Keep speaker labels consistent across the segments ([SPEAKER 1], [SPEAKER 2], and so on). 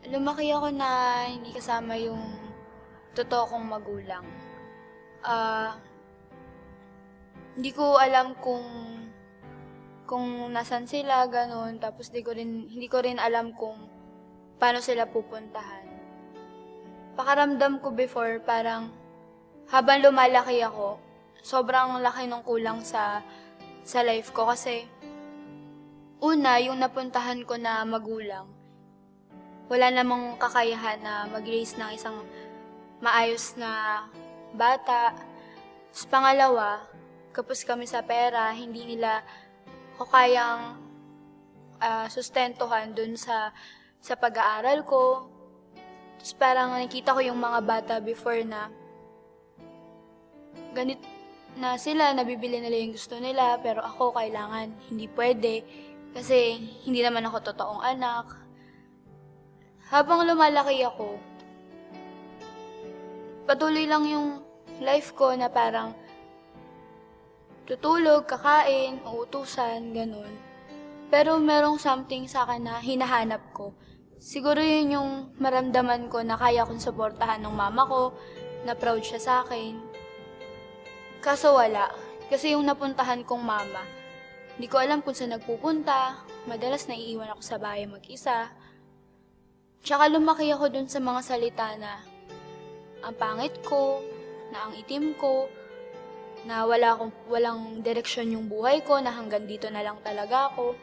[SPEAKER 1] Lumaki ako na hindi kasama yung totoo kong magulang. Ah, Hindi ko alam kung nasaan sila, gano'n. Tapos hindi ko rin alam kung paano sila pupuntahan. Pakaramdam ko before, parang habang lumalaki ako, sobrang laki ng kulang sa life ko. Kasi una, yung napuntahan ko na magulang, wala namang kakayahan na mag-raise ng isang maayos na bata. Tapos pangalawa, kapos kami sa pera, hindi nila ako kayang sustentuhan dun sa pag-aaral ko. Tapos parang nakita ko yung mga bata before na ganit na sila, nabibili nila yung gusto nila, pero ako kailangan, hindi pwede. Kasi hindi naman ako totoong anak. Habang lumalaki ako, patuloy lang yung life ko na parang tutulog, kakain, uutusan, ganun. Pero merong something sa akin na hinahanap ko. Siguro yun yung maramdaman ko na kaya kong suportahan ng mama ko, na proud siya sa akin. Kaso wala. Kasi yung napuntahan kong mama, hindi ko alam kung saan nagpupunta. Madalas naiiwan ako sa bahay mag-isa. Tsaka lumaki ako dun sa mga salita na ang pangit ko, na ang itim ko, na walang direksyon yung buhay ko, na hanggang dito na lang talaga ako.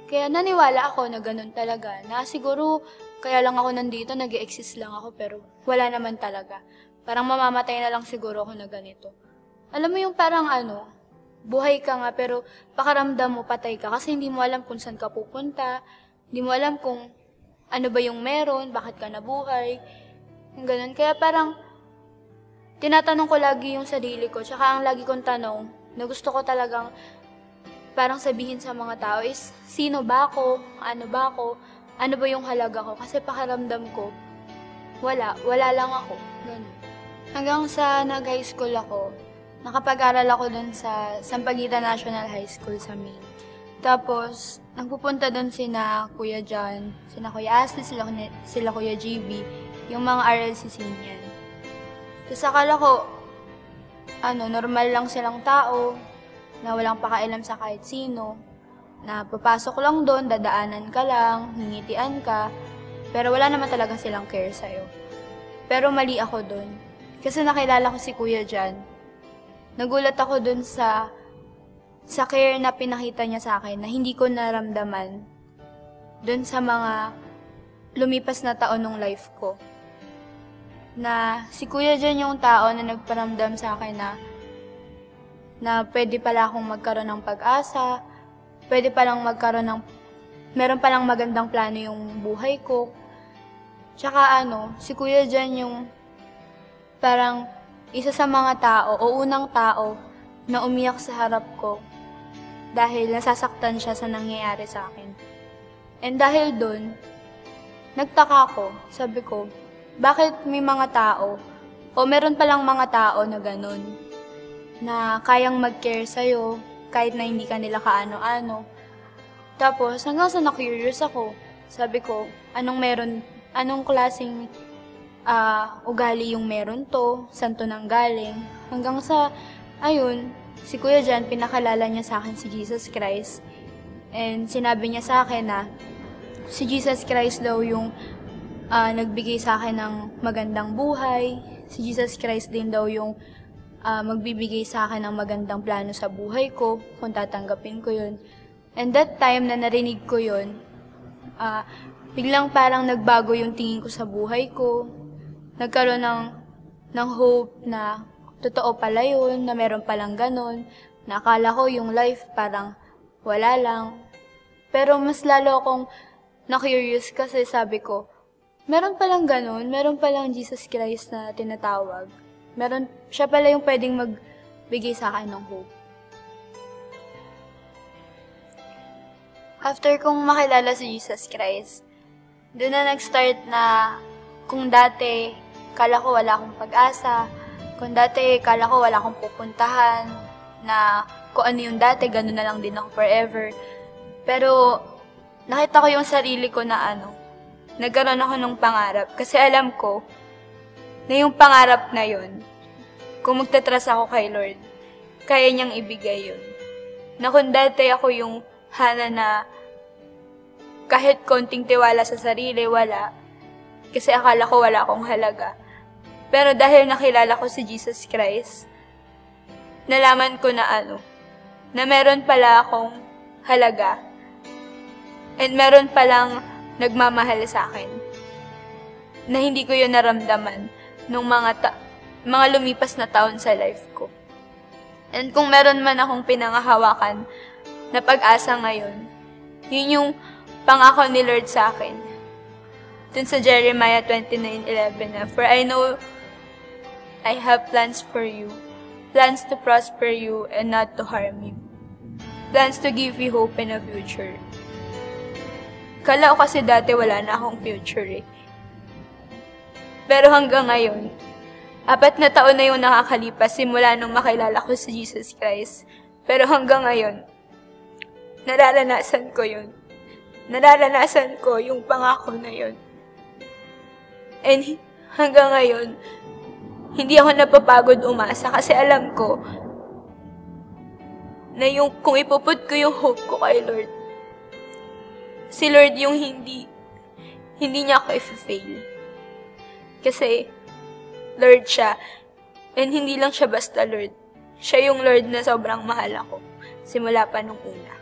[SPEAKER 1] Kaya naniwala ako na ganun talaga, na siguro kaya lang ako nandito, nag-e-exist lang ako, pero wala naman talaga. Parang mamamatay na lang siguro ako na ganito. Alam mo yung parang buhay ka nga, pero pakaramdam mo patay ka kasi hindi mo alam kung saan ka pupunta, hindi mo alam kung ano ba yung meron, bakit ka nabuhay, yung ganun. Kaya parang tinatanong ko lagi yung sarili ko, tsaka ang lagi kong tanong, na gusto ko talagang parang sabihin sa mga tao is, sino ba ako? Ano ba yung halaga ko? Kasi pakiramdam ko, wala lang ako. Ganun. Hanggang sa nag-high school ako, nakapag-aral ako dun sa Sampaguita National High School sa Maine. Tapos, nagpupunta dun sina Kuya John, sina Kuya Ashley, sila Kuya GB, yung mga RLC senior. Tapos akala ko, normal lang silang tao, na walang pakailam sa kahit sino, na papasok lang doon, dadaanan ka lang, hingitian ka, pero wala naman talaga silang care sa'yo. Pero mali ako doon. Kasi nakilala ko si Kuya Jan. Nagulat ako doon sa care na pinakita niya sa akin na hindi ko naramdaman doon sa mga lumipas na taon ng life ko. Na si Kuya Jan yung tao na nagparamdam sa akin na pwede pala akong magkaroon ng pag-asa, pwede palang meron palang magandang plano yung buhay ko. Tsaka si Kuya Jan yung parang isa sa mga tao o unang tao na umiyak sa harap ko dahil nasasaktan siya sa nangyayari sa akin. And dahil dun, nagtaka ko, sabi ko, bakit may mga tao, o meron palang mga tao na ganun, na kayang mag-care sa'yo, kahit na hindi ka nila kaano-ano. Tapos, hanggang sa na-curious ako, sabi ko, anong klaseng ugali yung meron to, saan to nanggaling. Hanggang sa, ayun, si Kuya Jan, pinakalala niya sa akin si Jesus Christ. And sinabi niya sa akin na, si Jesus Christ daw yung nagbigay sa akin ng magandang buhay. Si Jesus Christ din daw yung magbibigay sa akin ng magandang plano sa buhay ko, kung tatanggapin ko yun. And that time na narinig ko yun, biglang parang nagbago yung tingin ko sa buhay ko. Nagkaroon ng hope na totoo pala yun, na meron palang ganun. Nakala ko yung life parang wala lang. Pero mas lalo akong na-curious kasi sabi ko, meron palang ganun, meron palang Jesus Christ na tinatawag. Siya pala yung pwedeng magbigay sa akin ng hope. After kong makilala si Jesus Christ, doon na nag-start na kung dati kala ko wala akong pag-asa, kung dati kala ko wala akong pupuntahan, na kung ano yung dati, ganun na lang din ako forever. Pero nakita ko yung sarili ko na nagkaroon ako ng pangarap. Kasi alam ko na yung pangarap na yun, kung magtatras ako kay Lord, kaya niyang ibigay yun. Na kung dati ako yung Hana na kahit konting tiwala sa sarili, wala. Kasi akala ko wala akong halaga. Pero dahil nakilala ko si Jesus Christ, nalaman ko na na meron pala akong halaga. And meron palang nagmamahal sa akin. Na hindi ko yun naramdaman nung mga lumipas na taon sa life ko. And kung meron man akong pinangahawakan na pag-asa ngayon, yun yung pangako ni Lord sa akin. Dun sa Jeremiah 29:11 na, "For I know I have plans for you, plans to prosper you and not to harm you, plans to give you hope and a future." Kala ko kasi dati wala na akong future eh. Pero hanggang ngayon, 4 na taon na yung nakakalipas simula nung makilala ko si Jesus Christ. Pero hanggang ngayon, nararanasan ko yun. Nararanasan ko yung pangako na yun. And hanggang ngayon, hindi ako napapagod umasa kasi alam ko na kung ipuput ko yung hope ko kay Lord, si Lord yung hindi niya ako i-fail. Kasi Lord siya. And hindi lang siya basta Lord. Siya yung Lord na sobrang mahal ako. Simula pa nung una.